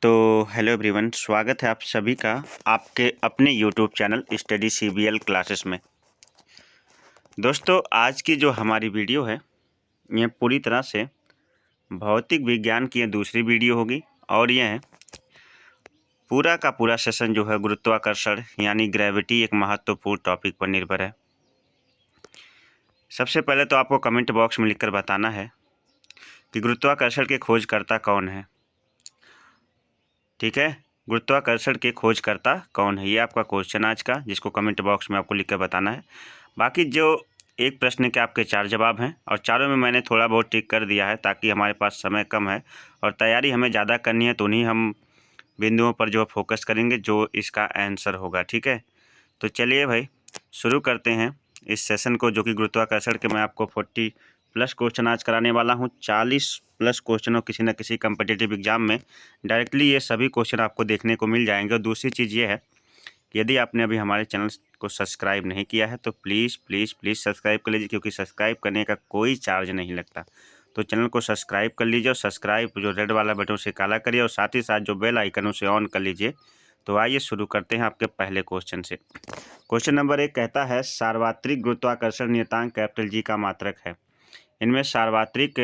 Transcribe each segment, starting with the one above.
तो hello everyone, स्वागत है आप सभी का आपके अपने YouTube channel study CBL classes में। दोस्तों, आज की जो हमारी वीडियो है यह पूरी तरह से भौतिक विज्ञान की दूसरी वीडियो होगी और यह है पूरा का पूरा सेशन जो है गुरुत्वाकर्षण यानी ग्रेविटी एक महत्वपूर्ण टॉपिक पर निर्भर है। सबसे पहले तो आपको कमेंट बॉक्स में लिखकर बताना है कि गुरुत्वाकर्षण के खोजकर्ता कौन है। ठीक है, गुरुत्वाकर्षण के खोजकर्ता कौन है, ये आपका क्वेश्चन आज का, जिसको कमेंट बॉक्स में आपको लिख कर बताना है। बाकी जो एक प्रश्न के आपके 4 जवाब हैं और चारों में मैंने थोड़ा बहुत टिक कर दिया है ताकि हमारे पास समय कम है और तैयारी हमें ज़्यादा करनी है, तो उन्हीं हम बिंदुओं पर जो फोकस करेंगे जो इसका आंसर होगा। ठीक है, तो चलिए भाई शुरू करते हैं इस सेशन को, जो कि गुरुत्वाकर्षण के मैं आपको 40+ क्वेश्चन आज कराने वाला हूं। 40+ क्वेश्चनों किसी न किसी कम्पिटिटिव एग्जाम में डायरेक्टली ये सभी क्वेश्चन आपको देखने को मिल जाएंगे। और दूसरी चीज़ ये है कि यदि आपने अभी हमारे चैनल को सब्सक्राइब नहीं किया है तो प्लीज़ प्लीज़ प्लीज़ सब्सक्राइब कर लीजिए, क्योंकि सब्सक्राइब करने का कोई चार्ज नहीं लगता। तो चैनल को सब्सक्राइब कर लीजिए और सब्सक्राइब जो रेड वाला बटन उसे काला करिए और साथ ही साथ जो बेल आइकन उसे ऑन कर लीजिए। तो आइए शुरू करते हैं आपके पहले क्वेश्चन से। क्वेश्चन नंबर 1 कहता है सार्वत्रिक गुरुत्वाकर्षण नियतांक कैपिटल जी का मात्रक है। इनमें सार्वत्रिक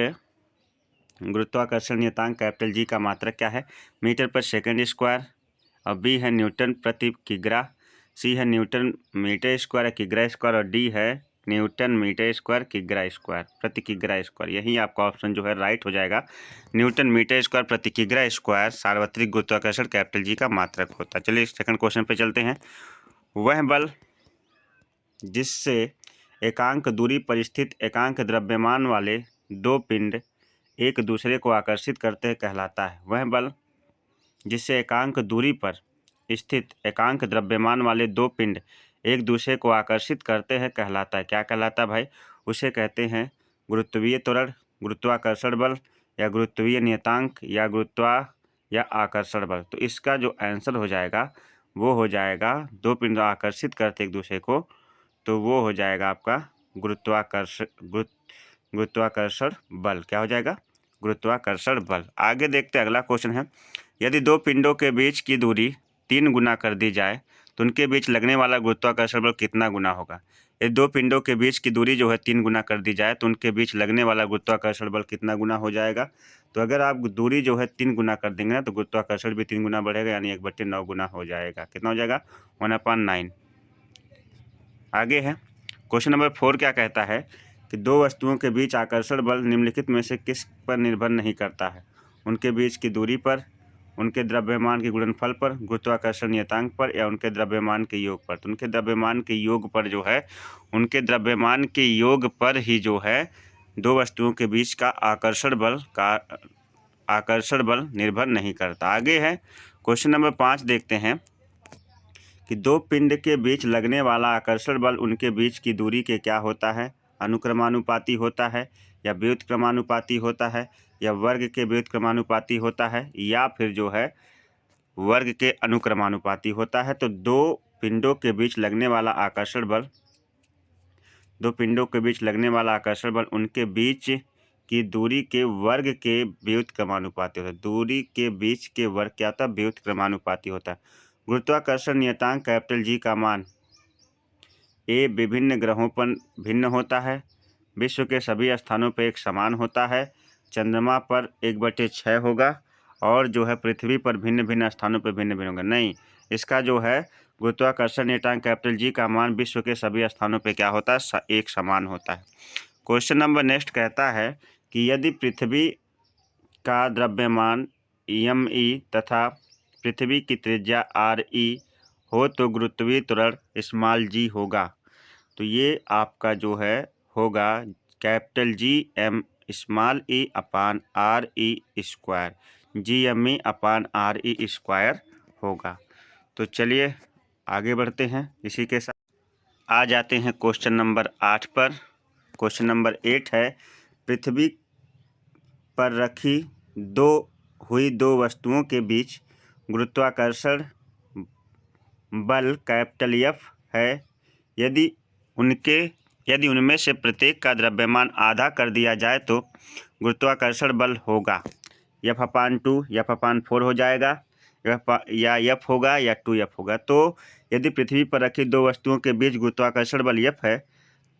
गुरुत्वाकर्षण नियतांक कैपिटल जी का मात्रक क्या है? मीटर पर सेकंड स्क्वायर, और बी है न्यूटन प्रति किग्रा, सी है न्यूटन मीटर स्क्वायर या किग्रा स्क्वायर, और डी है न्यूटन मीटर स्क्वायर किग्रा स्क्वायर प्रति किग्रा स्क्वायर। यही आपका ऑप्शन जो है राइट हो जाएगा। न्यूटन मीटर स्क्वायर प्रति किग्रा स्क्वायर सार्वत्रिक गुरुत्वाकर्षण कैपिटल जी का मात्रक होता है। चलिए सेकंड क्वेश्चन पे चलते हैं। वह बल जिससे एकांक दूरी पर स्थित एकांक द्रव्यमान वाले दो पिंड एक दूसरे को आकर्षित करते हैं कहलाता है। वह बल जिससे एकांक दूरी पर स्थित एकांक द्रव्यमान वाले दो पिंड एक दूसरे को आकर्षित करते हैं कहलाता है। क्या कहलाता है भाई? उसे कहते हैं गुरुत्वीय त्वरण, गुरुत्वाकर्षण बल, या गुरुत्वीय नियतांक, या आकर्षण बल। तो इसका जो आंसर हो जाएगा वो हो जाएगा, दो पिंड आकर्षित करते एक दूसरे को, तो वो हो जाएगा आपका गुरुत्वाकर्षण बल। क्या हो जाएगा? गुरुत्वाकर्षण बल। आगे देखते हैं, अगला क्वेश्चन है यदि दो पिंडों के बीच की दूरी 3 गुना कर दी जाए तो उनके बीच लगने वाला गुरुत्वाकर्षण बल कितना गुना होगा? यदि दो पिंडों के बीच की दूरी जो है 3 गुना कर दी जाए तो उनके बीच लगने वाला गुरुत्वाकर्षण बल कितना गुना हो जाएगा? तो अगर आप दूरी जो है 3 गुना कर देंगे ना तो गुरुत्वाकर्षण भी 3 गुना बढ़ेगा, यानी 1/9 गुना हो जाएगा। कितना हो जाएगा? 1/9। आगे है क्वेश्चन नंबर 4 क्या कहता है कि दो वस्तुओं के बीच आकर्षण बल निम्नलिखित में से किस पर निर्भर नहीं करता है? उनके बीच की दूरी पर, उनके द्रव्यमान के गुणनफल पर, गुरुत्वाकर्षण नियतांक पर, या उनके द्रव्यमान के योग पर। तो उनके द्रव्यमान के योग पर जो है, उनके द्रव्यमान के योग पर ही जो है दो वस्तुओं के बीच का आकर्षण बल निर्भर नहीं करता। आगे है क्वेश्चन नंबर 5 देखते हैं कि दो पिंड के बीच लगने वाला आकर्षण बल उनके बीच की दूरी के क्या होता है? अनुक्रमानुपाती होता है, या व्युत्क्रमानुपाती होता है, या वर्ग के व्युत्क्रमानुपाती होता है, या फिर जो है वर्ग के अनुक्रमानुपाती होता है। तो दो पिंडों के बीच लगने वाला आकर्षण बल उनके बीच की दूरी के वर्ग के व्युत्क्रमानुपाती होता है। दूरी के बीच के वर्ग क्या होता है? व्युत्क्रमानुपाती होता है। गुरुत्वाकर्षण नियतांक कैपिटल जी का मान ए विभिन्न ग्रहों पर भिन्न होता है, विश्व के सभी स्थानों पर एक समान होता है, चंद्रमा पर 1/6 होगा, और जो है पृथ्वी पर भिन्न भिन्न स्थानों पर भिन्न भिन्न होगा। नहीं, इसका जो है गुरुत्वाकर्षण नियतांक कैपिटल जी का मान विश्व के सभी स्थानों पर क्या होता है? एक समान होता है। क्वेश्चन नंबर नेक्स्ट कहता है कि यदि पृथ्वी का द्रव्यमान m तथा पृथ्वी की त्रिज्या r हो तो गुरुत्वीय त्वरण स्मॉल g होगा। तो ये आपका जो है होगा capital G m small e अपान r e स्क्वायर, GME/r/e² होगा। तो चलिए आगे बढ़ते हैं। इसी के साथ आ जाते हैं क्वेश्चन नंबर 8 पर। क्वेश्चन नंबर 8 है पृथ्वी पर रखी दो वस्तुओं के बीच गुरुत्वाकर्षण बल कैपिटल F है। यदि उनमें से प्रत्येक का द्रव्यमान आधा कर दिया जाए तो गुरुत्वाकर्षण बल होगा F/2, F/4 हो जाएगा, या एफ होगा या 2F होगा। तो यदि पृथ्वी पर रखी दो वस्तुओं के बीच गुरुत्वाकर्षण बल F है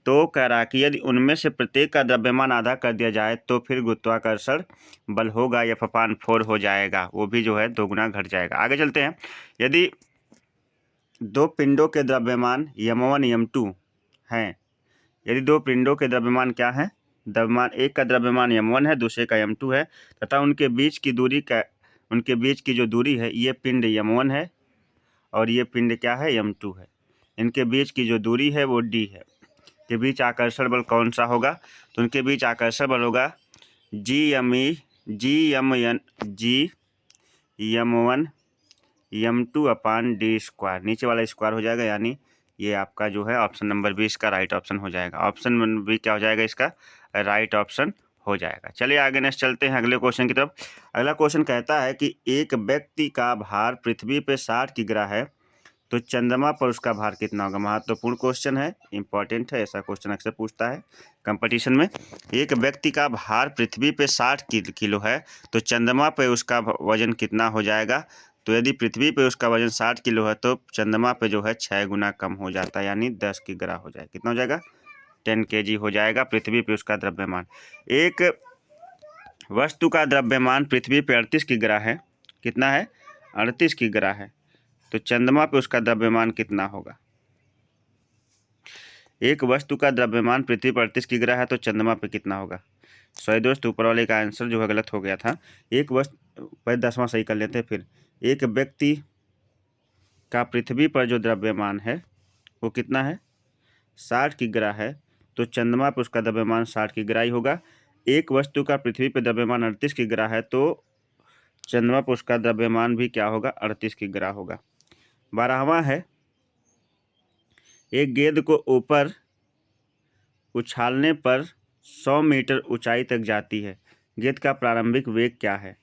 तो कह रहा कि यदि उनमें से प्रत्येक का द्रव्यमान आधा कर दिया जाए तो फिर गुरुत्वाकर्षण बल होगा F/4 हो जाएगा, वो भी जो है 2 गुना घट जाएगा। आगे चलते हैं। यदि दो पिंडों के द्रव्यमान m1 m2 हैं, यदि दो पिंडों के द्रव्यमान क्या है, द्रव्यमान एक का द्रव्यमान m1 है, दूसरे का m2 है तथा उनके बीच की जो दूरी है, ये पिंड m1 है और ये पिंड क्या है, m2 है। इनके बीच की जो दूरी है वो d है। के बीच आकर्षण बल कौन सा होगा, तो उनके बीच आकर्षण बल होगा GM1 m2/d²। नीचे वाला स्क्वायर हो जाएगा, यानी ये आपका जो है ऑप्शन नंबर 20 का राइट ऑप्शन हो जाएगा। ऑप्शन नंबर 20 क्या हो जाएगा, इसका राइट ऑप्शन हो जाएगा। चलिए आगे नेक्स्ट चलते हैं अगले क्वेश्चन की तरफ। अगला क्वेश्चन कहता है कि एक व्यक्ति का भार पृथ्वी पे 60 किग्रा है तो चंद्रमा पर उसका भार कितना होगा। महत्वपूर्ण क्वेश्चन है, इंपॉर्टेंट है, ऐसा क्वेश्चन अक्सर पूछता है कंपटीशन में। एक व्यक्ति का भार पृथ्वी पे 60 किलो है तो चंद्रमा पे उसका वजन कितना हो जाएगा। तो यदि पृथ्वी पे उसका वजन 60 किलो है तो चंद्रमा पे जो है 6 गुना कम हो जाता है, यानी 10 किग्रा हो जाएगा। कितना हो जाएगा, 10 kg हो जाएगा पृथ्वी पे उसका द्रव्यमान। एक वस्तु का द्रव्यमान पृथ्वी पे 38 किग्रा है, कितना है, 38 किग्रा है, तो चंद्रमा पे उसका द्रव्यमान कितना होगा। एक वस्तु का द्रव्यमान पृथ्वी पर 38 किग्रा है तो चंद्रमा पे कितना होगा। सॉरी दोस्त, ऊपर वाले का आंसर जो है गलत हो गया था। एक वस्तु पहले 10वां सही कर लेते हैं। फिर एक व्यक्ति का पृथ्वी पर जो द्रव्यमान है वो कितना है, 60 किग्रा है, तो चंद्रमा पर उसका द्रव्यमान 60 किग्रा ही होगा। एक वस्तु का पृथ्वी पर द्रव्यमान 38 किग्रा है तो चंद्रमा पर उसका द्रव्यमान भी क्या होगा, 38 किग्रा होगा। 12वां है, एक गेंद को ऊपर उछालने पर 100 मीटर ऊंचाई तक जाती है, गेंद का प्रारंभिक वेग क्या है।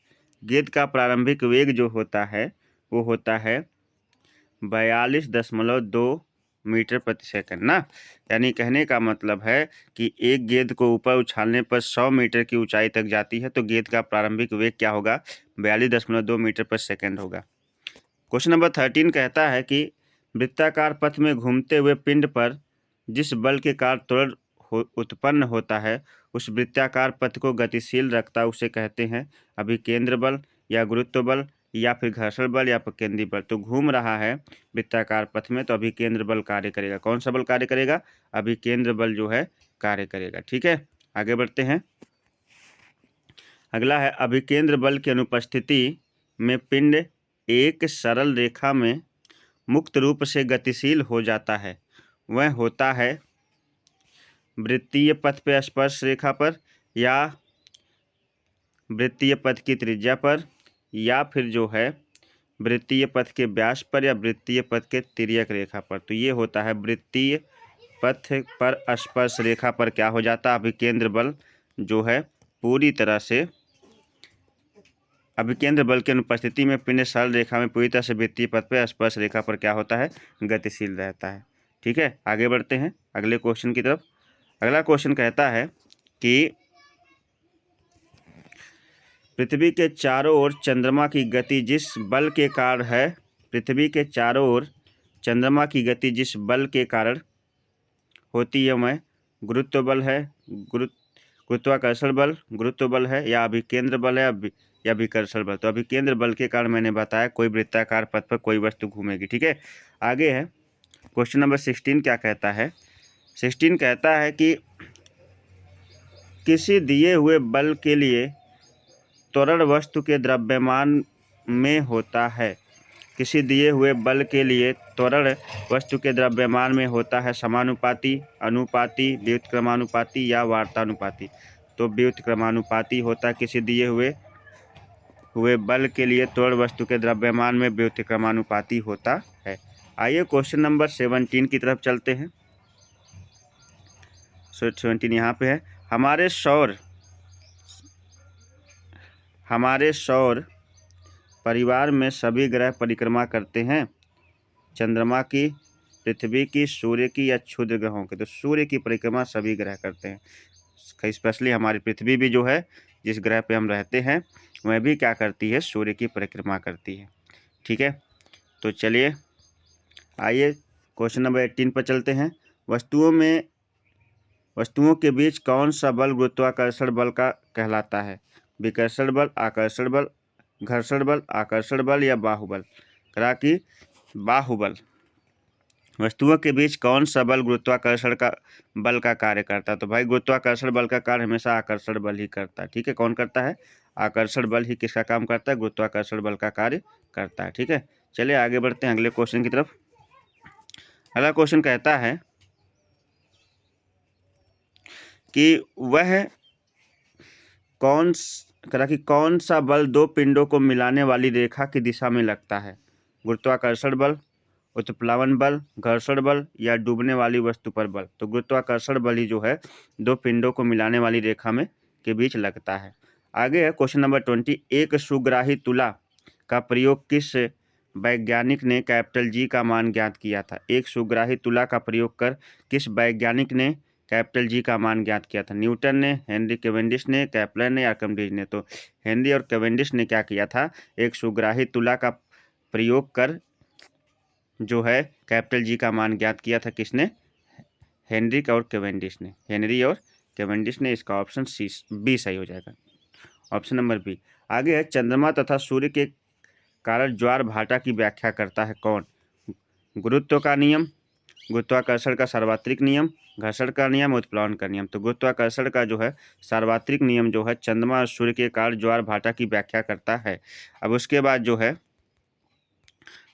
गेंद का प्रारंभिक वेग जो होता है वो होता है 42.2 मीटर प्रति सेकंड ना। यानी कहने का मतलब है कि एक गेंद को ऊपर उछालने पर 100 मीटर की ऊंचाई तक जाती है तो गेंद का प्रारंभिक वेग क्या होगा, 42.2 मीटर प्रति सेकंड होगा। क्वेश्चन नंबर 13 कहता है कि वृत्ताकार पथ में घूमते हुए पिंड पर जिस बल के कारण त्वरण उत्पन्न होता है उस वृत्ताकार पथ को गतिशील रखता उसे कहते हैं अभिकेंद्र बल या गुरुत्व बल या फिर घर्षण बल या केंद्रीय बल। तो घूम रहा है वृत्ताकार पथ में तो अभिकेंद्र बल कार्य करेगा। कौन सा बल कार्य करेगा, अभिकेंद्र बल जो है कार्य करेगा। ठीक है, आगे बढ़ते हैं। अगला है, अभिकेंद्र बल की अनुपस्थिति में पिंड एक सरल रेखा में मुक्त रूप से गतिशील हो जाता है। वह होता है वृत्तीय पथ पे स्पर्श रेखा पर या वृत्तीय पथ की त्रिज्या पर या फिर जो है वृत्तीय पथ के व्यास पर या वृत्तीय पथ के तिर्यक रेखा पर। तो ये होता है वृत्तीय पथ पर स्पर्श रेखा पर क्या हो जाता है, अभिकेंद्र बल जो है पूरी तरह से, अभिकेंद्र बल की अनुपस्थिति में पिंड सरल रेखा में पूरी तरह से वृत्तीय पथ पर स्पर्श रेखा पर क्या होता है, गतिशील रहता है। ठीक है, आगे बढ़ते हैं अगले क्वेश्चन की तरफ। अगला क्वेश्चन कहता है कि पृथ्वी के चारों ओर चंद्रमा की गति जिस बल के कारण है, पृथ्वी के चारों ओर चंद्रमा की गति जिस बल के कारण होती है वह गुरुत्व बल है, गुरुत्वाकर्षण बल, गुरुत्व बल है या अभिकेंद्र बल है या विकर्षण बल। तो अभिकेंद्र बल के कारण मैंने बताया कोई वृत्ताकार पथ पर कोई वस्तु घूमेगी। ठीक है, आगे है क्वेश्चन नंबर 16 क्या कहता है। 16 कहता है कि किसी दिए हुए बल के लिए त्वरण वस्तु के द्रव्यमान में होता है। किसी दिए हुए बल के लिए त्वरण वस्तु के द्रव्यमान में होता है समानुपाती, अनुपाती, व्युत्क्रमानुपाती या वार्तानुपाती। तो व्युत्क्रमानुपाती होता है किसी दिए हुए बल के लिए त्वरण वस्तु के द्रव्यमान में व्युत्क्रमानुपाती होता है। आइए क्वेश्चन नंबर 17 की तरफ चलते हैं। 17 यहाँ पे है, हमारे सौर परिवार में सभी ग्रह परिक्रमा करते हैं, चंद्रमा की, पृथ्वी की, सूर्य की या क्षुद्र ग्रहों की। तो सूर्य की परिक्रमा सभी ग्रह करते हैं। स्पेशली हमारी पृथ्वी भी जो है जिस ग्रह पे हम रहते हैं वह भी क्या करती है, सूर्य की परिक्रमा करती है। ठीक है, तो चलिए आइए क्वेश्चन नंबर 18 पर चलते हैं। वस्तुओं के बीच कौन सा बल गुरुत्वाकर्षण बल का कहलाता है? विकर्षण बल, आकर्षण बल, घर्षण बल, आकर्षण बल या बाहुबल? करा कि बाहुबल। वस्तुओं के बीच कौन सा बल गुरुत्वाकर्षण का बल का कार्य करता है? तो भाई गुरुत्वाकर्षण बल का कार्य हमेशा आकर्षण बल ही करता है। ठीक है, कौन करता है? आकर्षण बल ही किसका काम करता है? गुरुत्वाकर्षण बल का कार्य करता है। ठीक है, चलिए आगे बढ़ते हैं अगले क्वेश्चन की तरफ। अगला क्वेश्चन कहता है कि वह कौन सा बल दो पिंडों को मिलाने वाली रेखा की दिशा में लगता है? गुरुत्वाकर्षण बल, उत्प्लावन बल, घर्षण बल या डूबने वाली वस्तु पर बल? तो गुरुत्वाकर्षण बल ही जो है दो पिंडों को मिलाने वाली रेखा में के बीच लगता है। आगे है क्वेश्चन नंबर 20। एक सुग्राही तुला का प्रयोग किस वैज्ञानिक ने कैपिटल जी का मान ज्ञात किया था? एक सुग्राही तुला का प्रयोग कर किस वैज्ञानिक ने कैपिटल जी का मान ज्ञात किया था? न्यूटन ने, हेनरी कैवेंडिश ने, केपलर ने या आर्किमिडीज ने? तो हेनरी और कैवेंडिश ने क्या किया था? एक सुग्राही तुला का प्रयोग कर जो है कैपिटल जी का मान ज्ञात किया था। किसने? हेनरी और कैवेंडिश ने। हेनरी और कैवेंडिश ने। इसका ऑप्शन सी बी सही हो जाएगा, ऑप्शन नंबर बी। आगे है चंद्रमा तथा सूर्य के कारण ज्वार भाटा की व्याख्या करता है कौन? गुरुत्व का नियम, गुरुत्वाकर्षण का सार्वत्रिक नियम, घर्षण का नियम, उत्प्लावन का नियम? तो गुरुत्वाकर्षण का जो है सार्वत्रिक नियम जो है चंद्रमा और सूर्य के कारण ज्वार भाटा की व्याख्या करता है। अब उसके बाद जो है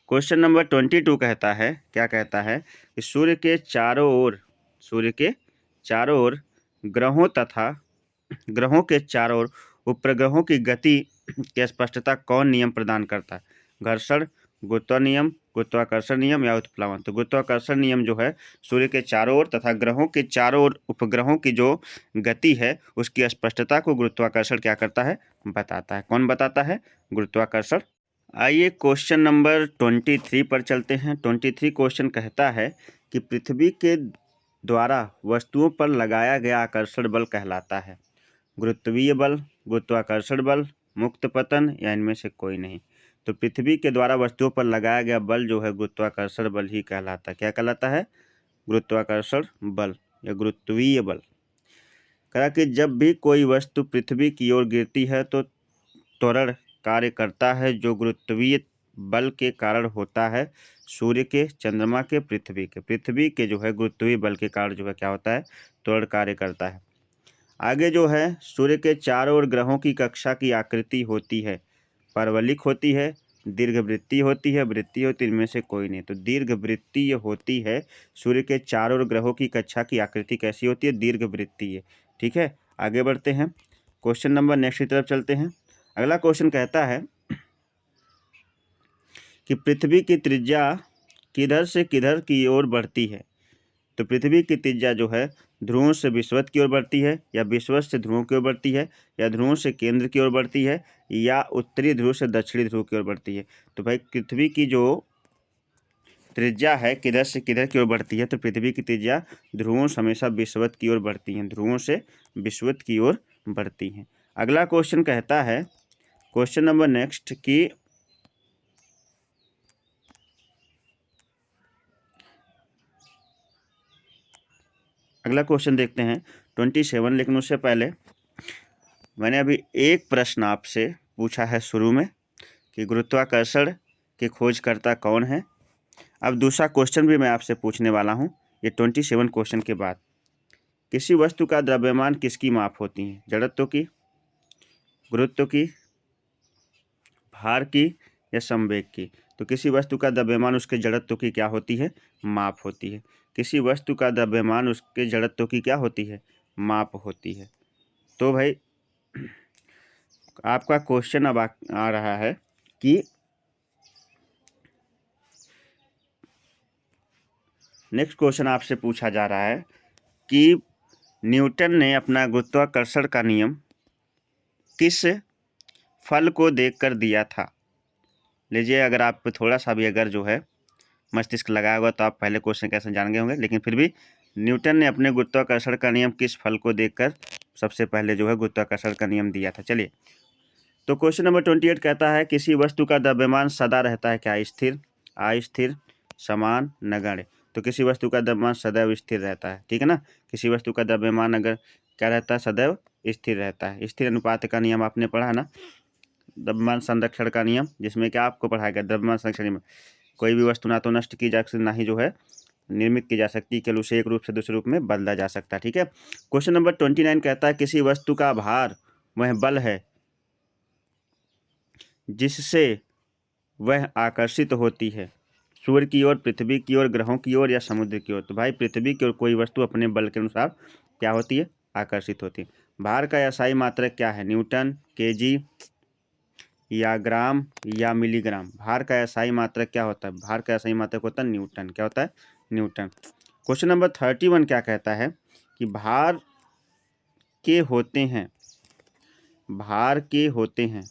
क्वेश्चन नंबर 22 कहता है, क्या कहता है कि सूर्य के चारों ओर ग्रहों के चारों ओर उपग्रहों की गति की स्पष्टता कौन नियम प्रदान करता है? घर्षण, गुरुत्व नियम, गुरुत्वाकर्षण नियम या उत्प्लावन? तो गुरुत्वाकर्षण नियम जो है सूर्य के चारों ओर तथा ग्रहों के चारों ओर उपग्रहों की जो गति है उसकी स्पष्टता को गुरुत्वाकर्षण क्या करता है? बताता है। कौन बताता है? गुरुत्वाकर्षण। आइए क्वेश्चन नंबर 23 पर चलते हैं। 23 क्वेश्चन कहता है कि पृथ्वी के द्वारा वस्तुओं पर लगाया गया आकर्षण बल कहलाता है गुरुत्वीय बल, गुरुत्वाकर्षण बल, मुक्त पतन या इनमें से कोई नहीं? तो पृथ्वी के द्वारा वस्तुओं पर लगाया गया बल जो है गुरुत्वाकर्षण बल ही कहलाता है। क्या कहलाता है? गुरुत्वाकर्षण बल या गुरुत्वीय बल। कहा कि जब भी कोई वस्तु पृथ्वी की ओर गिरती है तो त्वरण कार्य करता है जो गुरुत्वीय बल के कारण होता है। सूर्य के, चंद्रमा के, पृथ्वी के जो है गुरुत्वीय बल के कारण जो है क्या होता है? त्वरण कार्य करता है। आगे जो है सूर्य के चारों ओर ग्रहों की कक्षा की आकृति होती है, परवलिक होती है, दीर्घवृत्तीय होती है, वृत्तीय होती है, इनमें से कोई नहीं? तो दीर्घवृत्तीय होती है। सूर्य के चारों ओर ग्रहों की कक्षा की आकृति कैसी होती है? दीर्घवृत्तीय। ठीक है, आगे बढ़ते हैं क्वेश्चन नंबर नेक्स्ट की तरफ चलते हैं। अगला क्वेश्चन कहता है कि पृथ्वी की त्रिज्या किधर से किधर की ओर बढ़ती है? तो पृथ्वी की त्रिज्या जो है ध्रुवों से विषुवत की ओर बढ़ती है, या विषुवत से ध्रुवों की ओर बढ़ती है, या ध्रुवों से केंद्र की ओर बढ़ती है, या उत्तरी ध्रुव से दक्षिणी ध्रुव की ओर बढ़ती है? तो भाई पृथ्वी की जो त्रिज्या है किधर से किधर की ओर बढ़ती है? तो पृथ्वी की त्रिज्या ध्रुवों से हमेशा विषुवत की ओर बढ़ती हैं, ध्रुवों से विषुवत की ओर बढ़ती हैं। अगला क्वेश्चन कहता है, क्वेश्चन नंबर नेक्स्ट की अगला क्वेश्चन देखते हैं 27। लेकिन उससे पहले मैंने अभी एक प्रश्न आपसे पूछा है शुरू में कि गुरुत्वाकर्षण के खोजकर्ता कौन है। अब दूसरा क्वेश्चन भी मैं आपसे पूछने वाला हूं ये 27 क्वेश्चन के बाद। किसी वस्तु का द्रव्यमान किसकी माप होती है? जड़त्व की, गुरुत्व की, भार की या संवेग की? तो किसी वस्तु का द्रव्यमान उसके जड़त्व की क्या होती है? माप होती है। किसी वस्तु का द्रव्यमान उसके जड़त्व की क्या होती है? माप होती है। तो भाई आपका क्वेश्चन अब आ रहा है कि नेक्स्ट क्वेश्चन आपसे पूछा जा रहा है कि न्यूटन ने अपना गुरुत्वाकर्षण का नियम किस फल को देखकर दिया था? लीजिए, अगर आप थोड़ा सा भी अगर जो है मस्तिष्क लगाया होगा तो आप पहले क्वेश्चन कैसे जान गए होंगे, लेकिन फिर भी न्यूटन ने अपने गुरुत्वाकर्षण का नियम किस फल को देखकर सबसे पहले जो है गुरुत्वाकर्षण का नियम दिया था? चलिए तो क्वेश्चन नंबर 28 कहता है किसी वस्तु का द्रव्यमान सदा रहता है क्या? स्थिर, अस्थिर, समान, नगण्य। तो किसी वस्तु का द्रव्यमान सदैव स्थिर रहता है, ठीक है ना। किसी वस्तु का द्रव्यमान अगर क्या रहता है? सदैव स्थिर रहता है। स्थिर अनुपात का नियम आपने पढ़ा है ना, द्रव्यमान संरक्षण का नियम, जिसमें क्या आपको पढ़ाया गया? द्रव्यमान संरक्षण में कोई भी वस्तु ना तो नष्ट की जा सकती, ना ही जो है निर्मित की जा सकती, केवल उसे एक रूप से दूसरे रूप में बदला जा सकता है, ठीक है। क्वेश्चन नंबर 29 कहता है किसी वस्तु का भार वह बल है जिससे वह आकर्षित होती है, सूर्य की ओर, पृथ्वी की ओर, ग्रहों की ओर या समुद्र की ओर। तो भाई पृथ्वी की ओर कोई वस्तु अपने बल के अनुसार क्या होती है? आकर्षित होती है। भार का एसआई मात्रक क्या है? न्यूटन, केजी या ग्राम या मिलीग्राम। भार का एसआई मात्रक क्या होता है? भार का एसआई मात्रक होता है न्यूटन। क्या होता है? न्यूटन। क्वेश्चन नंबर 31 क्या कहता है कि भार के होते हैं, भार के होते हैं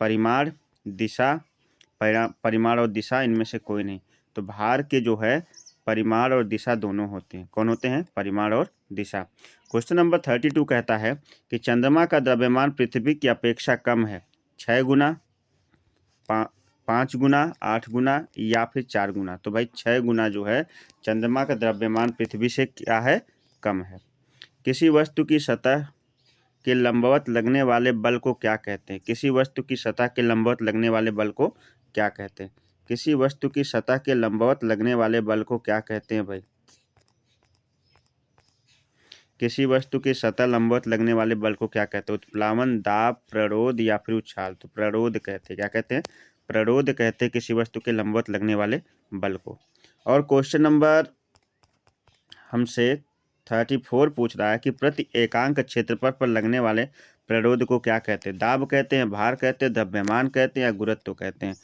परिमाण, दिशा, परिमाण और दिशा इनमें से कोई नहीं। तो भार के जो है परिमाण और दिशा दोनों होते हैं। कौन होते हैं? परिमाण और दिशा। क्वेश्चन नंबर 32 कहता है कि चंद्रमा का द्रव्यमान पृथ्वी की अपेक्षा कम है 6 गुना, 5 गुना, 8 गुना या फिर 4 गुना। तो भाई 6 गुना जो है चंद्रमा का द्रव्यमान पृथ्वी से क्या है? कम है। किसी वस्तु की सतह के लंबवत लगने वाले बल को क्या कहते हैं? किसी वस्तु की सतह के लंबवत लगने वाले बल को क्या कहते हैं? किसी वस्तु की सतह के लंबवत लगने वाले बल को क्या कहते हैं भाई? किसी वस्तु की सतह लंबवत लगने वाले बल को क्या कहते हैं? उत्प्लावन, दाब, प्ररोध या फिर उछाल। तो प्ररोध कहते हैं। क्या कहते हैं? प्ररोध कहते हैं किसी वस्तु के लंबवत लगने वाले बल को। और क्वेश्चन नंबर हमसे 34 पूछ रहा है कि प्रति एकांक क्षेत्रफल पर लगने वाले प्ररोध को क्या कहते हैं? दाब कहते हैं, भार कहते हैं, द्रव्यमान कहते हैं या गुरुत्व कहते हैं।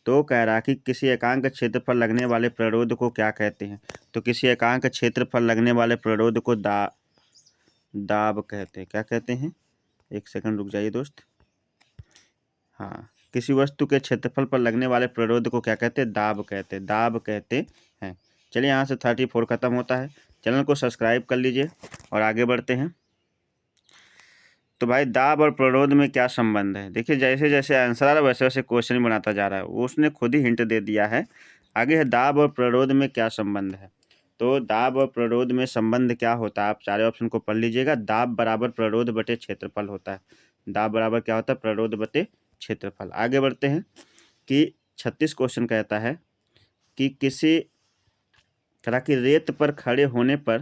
तो कह रहा है कि किसी एकांक क्षेत्र पर लगने वाले प्ररोध को क्या कहते हैं? तो किसी एकांक क्षेत्र पर लगने वाले प्ररोध को दाब कहते हैं। क्या कहते हैं? एक सेकंड रुक जाइए दोस्त। हाँ, किसी वस्तु के क्षेत्रफल पर लगने वाले प्ररोध को क्या कहते हैं? दाब कहते हैं। दाब कहते हैं। चलिए यहाँ से 34 खत्म होता है। चैनल को सब्सक्राइब कर लीजिए और आगे बढ़ते हैं। तो भाई दाब और प्ररोध में क्या संबंध है? देखिए जैसे जैसे आंसर आ रहा है वैसे वैसे क्वेश्चन बनाता जा रहा है, वो उसने खुद ही हिंट दे दिया है। आगे है दाब और प्ररोध में क्या संबंध है। तो दाब और प्ररोध में संबंध क्या होता है? आप सारे ऑप्शन को पढ़ लीजिएगा। दाब बराबर प्ररोध बटे क्षेत्रफल होता है। दाब बराबर क्या होता है? प्ररोध बटे क्षेत्रफल। आगे बढ़ते हैं कि 36 क्वेश्चन कहता है कि किसी तरह की रेत पर खड़े होने पर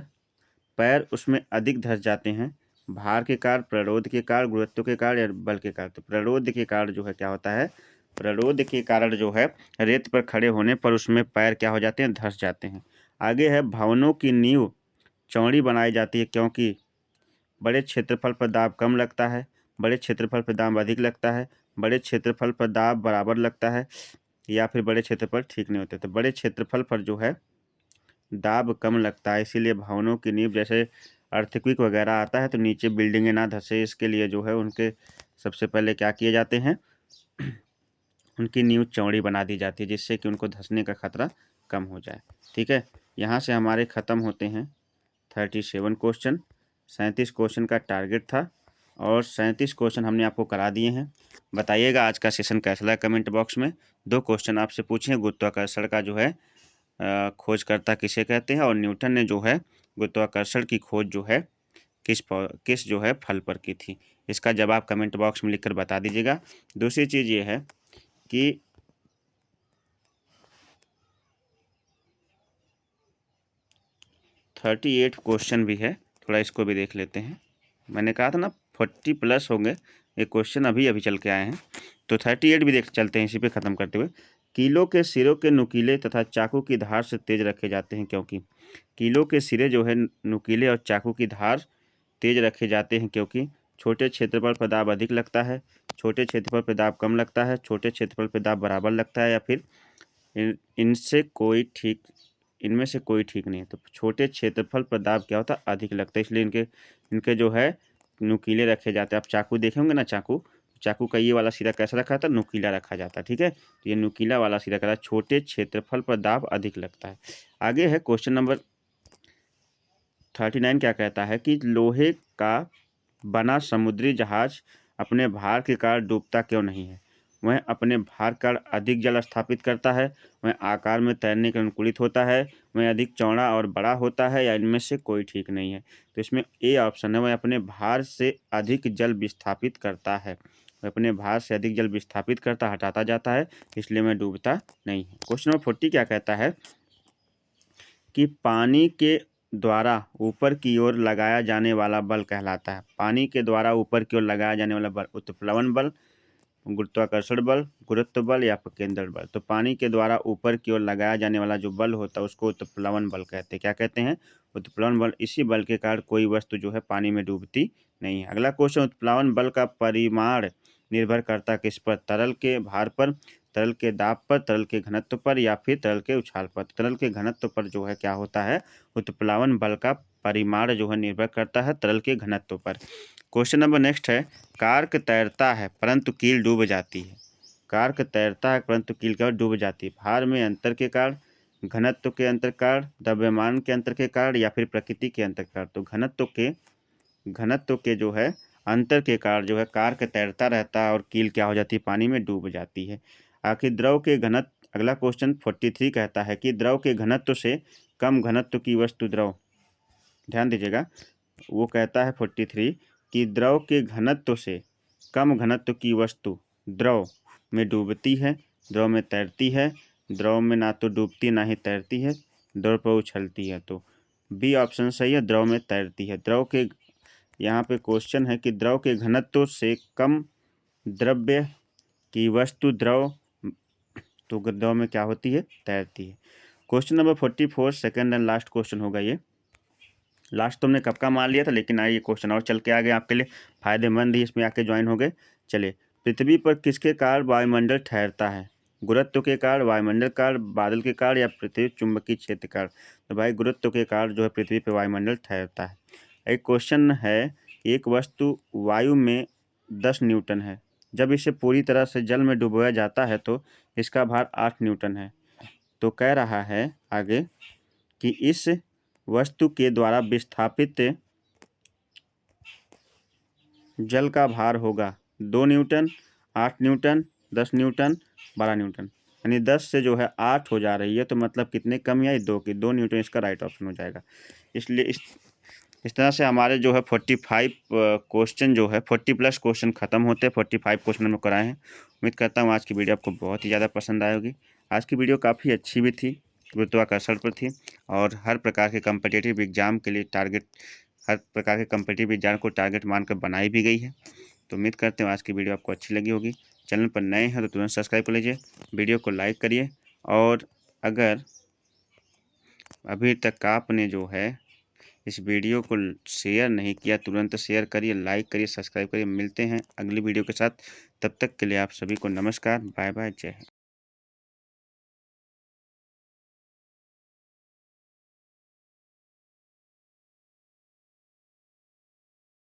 पैर उसमें अधिक धंस जाते हैं, भार के कारण, प्ररोध के कारण, गुरुत्व के कारण या बल के कारण। तो प्ररोध के कारण जो है क्या होता है? प्ररोध के कारण जो है रेत पर खड़े होने पर उसमें पैर क्या हो जाते हैं? धंस जाते हैं। आगे है भवनों की नींव चौड़ी बनाई जाती है क्योंकि बड़े क्षेत्रफल पर दाब कम लगता है, बड़े क्षेत्रफल पर दाब अधिक लगता है, बड़े क्षेत्रफल पर दाब बराबर लगता है या फिर बड़े क्षेत्रफल ठीक नहीं होते। तो बड़े क्षेत्रफल पर जो है दाब कम लगता है, इसीलिए भवनों की नींव, जैसे अर्थक्वेक वगैरह आता है तो नीचे बिल्डिंगें ना धंसे, इसके लिए जो है उनके सबसे पहले क्या किए जाते हैं? उनकी नींव चौड़ी बना दी जाती है जिससे कि उनको धंसने का खतरा कम हो जाए। ठीक है, यहाँ से हमारे ख़त्म होते हैं 37 क्वेश्चन। 37 क्वेश्चन का टारगेट था और 37 क्वेश्चन हमने आपको करा दिए हैं। बताइएगा आज का सेशन कैसा लगा कमेंट बॉक्स में। 2 क्वेश्चन आपसे पूछे, गुरुत्वाकर्षण का जो है खोजकर्ता किसे कहते हैं, और न्यूटन ने जो है गुरुत्वाकर्षण की खोज जो है किस जो है फल पर की थी। इसका जवाब कमेंट बॉक्स में लिखकर बता दीजिएगा। दूसरी चीज़ ये है कि थर्टी 38 क्वेश्चन भी है, थोड़ा इसको भी देख लेते हैं। मैंने कहा था ना 40+ होंगे, ये क्वेश्चन अभी अभी चल के आए हैं। तो 38 भी देख चलते हैं इसी पे ख़त्म करते हुए। कीलों के सिरों के नुकीले तथा चाकू की धार से तेज रखे जाते हैं क्योंकि कीलों के सिरे जो है नुकीले और चाकू की धार तेज रखे जाते हैं क्योंकि छोटे क्षेत्रफल पर दाब अधिक लगता है, छोटे क्षेत्रफल पर दाब कम लगता है, छोटे क्षेत्रफल पर दाब बराबर लगता है या फिर इनमें से कोई ठीक नहीं है। तो छोटे क्षेत्रफल पर दाब क्या होता है? अधिक लगता है, इसलिए इनके जो है नुकीले रखे जाते हैं। आप चाकू देखे होंगे ना, चाकू का ये वाला सिरा कैसा रखा था? नुकीला रखा जाता है। ठीक है, तो ये नुकीला वाला सिरा का छोटे क्षेत्रफल पर दाब अधिक लगता है। आगे है क्वेश्चन नंबर 39 क्या कहता है कि लोहे का बना समुद्री जहाज अपने भार के कारण डूबता क्यों नहीं है? वह अपने भार का अधिक जल स्थापित करता है, वह आकार में तैरने के अनुकूलित होता है, वह अधिक चौड़ा और बड़ा होता है, या इनमें से कोई ठीक नहीं है। तो इसमें ए ऑप्शन है, वह अपने भार से अधिक जल विस्थापित करता है। वह अपने भार से अधिक जल विस्थापित करता, हटाता जाता है, इसलिए वह डूबता नहीं है। क्वेश्चन नंबर 40 क्या कहता है कि पानी के द्वारा ऊपर की ओर लगाया जाने वाला बल कहलाता है। पानी के द्वारा ऊपर की ओर लगाया जाने वाला बल उत्प्लवन बल, गुरुत्वाकर्षण बल, गुरुत्व बल या केंद्र बल। तो पानी के द्वारा ऊपर की ओर लगाया जाने वाला जो बल होता है उसको उत्प्लवन बल कहते हैं। क्या कहते हैं? उत्प्लवन बल। इसी बल के कारण कोई वस्तु जो है पानी में डूबती नहीं है। अगला क्वेश्चन, उत्प्लवन बल का परिमाण निर्भर करता किस पर? तरल के भार पर, तरल के दाब पर, तरल के घनत्व पर या फिर तरल के उछाल पर। तरल के घनत्व पर जो है क्या होता है, उत्प्लवन बल का परिमाण जो है निर्भर करता है तरल के घनत्व पर। क्वेश्चन नंबर नेक्स्ट है, कार्क तैरता है परंतु कील डूब जाती है। कार्क तैरता है परंतु कील क्या डूब जाती है? भार में अंतर के कारण, घनत्व के अंतर कारण, द्रव्यमान के अंतर के कारण या फिर प्रकृति के अंतर के कारण। तो घनत्व के जो है अंतर के कारण जो है कार्क तैरता रहता है और कील क्या हो जाती है, पानी में डूब जाती है। आखिर द्रव के घनत्व, अगला क्वेश्चन 43 कहता है कि द्रव के घनत्व से कम घनत्व की वस्तु द्रव, ध्यान दीजिएगा, वो कहता है 43 कि द्रव के घनत्व से कम घनत्व की वस्तु द्रव में डूबती है, द्रव में तैरती है, द्रव में ना तो डूबती ना ही तैरती है, द्रव पर उछलती है। तो बी ऑप्शन सही है, द्रव में तैरती है। द्रव के, यहाँ पे क्वेश्चन है कि द्रव के घनत्व से कम द्रव्य की वस्तु द्रव, तो द्रव में क्या होती है, तैरती है। Question number 44 second and last question होगा ये। लास्ट तो हमने कब का मान लिया था, लेकिन आइए क्वेश्चन और चल के आ गए, आपके लिए फायदेमंद ही इसमें आके ज्वाइन हो गए। चलिए, पृथ्वी पर किसके कारण वायुमंडल ठहरता है? गुरुत्व के कारण, वायुमंडल कारण, बादल के कारण या पृथ्वी चुंबकीय क्षेत्र कारण? तो भाई गुरुत्व के कारण जो है पृथ्वी पर वायुमंडल ठहरता है। एक क्वेश्चन है, एक वस्तु वायु में 10 न्यूटन है, जब इसे पूरी तरह से जल में डुबोया जाता है तो इसका भार 8 न्यूटन है। तो कह रहा है आगे कि इस वस्तु के द्वारा विस्थापित जल का भार होगा 2 न्यूटन, 8 न्यूटन, 10 न्यूटन, 12 न्यूटन। यानी 10 से जो है 8 हो जा रही है, तो मतलब कितने कमी आई, 2 की। 2 न्यूटन इसका राइट ऑप्शन हो जाएगा। इसलिए इस तरह से हमारे जो है 45 क्वेश्चन जो है 40+ क्वेश्चन खत्म होते हैं। 45 क्वेश्चन हम कराए हैं। उम्मीद करता हूँ आज की वीडियो आपको बहुत ही ज़्यादा पसंद आएगी। आज की वीडियो काफ़ी अच्छी भी थी, गुरुत्वाकर्षण पर थी, और हर प्रकार के कम्पिटिटिव एग्जाम के लिए टारगेट, हर प्रकार के कम्पिटिटिव एग्जाम को टारगेट मानकर बनाई भी गई है। तो उम्मीद करते हैं आज की वीडियो आपको अच्छी लगी होगी। चैनल पर नए हैं तो तुरंत सब्सक्राइब कर लीजिए, वीडियो को लाइक करिए, और अगर अभी तक आपने जो है इस वीडियो को शेयर नहीं किया, तुरंत शेयर करिए, लाइक करिए, सब्सक्राइब करिए। मिलते हैं अगली वीडियो के साथ, तब तक के लिए आप सभी को नमस्कार, बाय बाय, जय हिंद।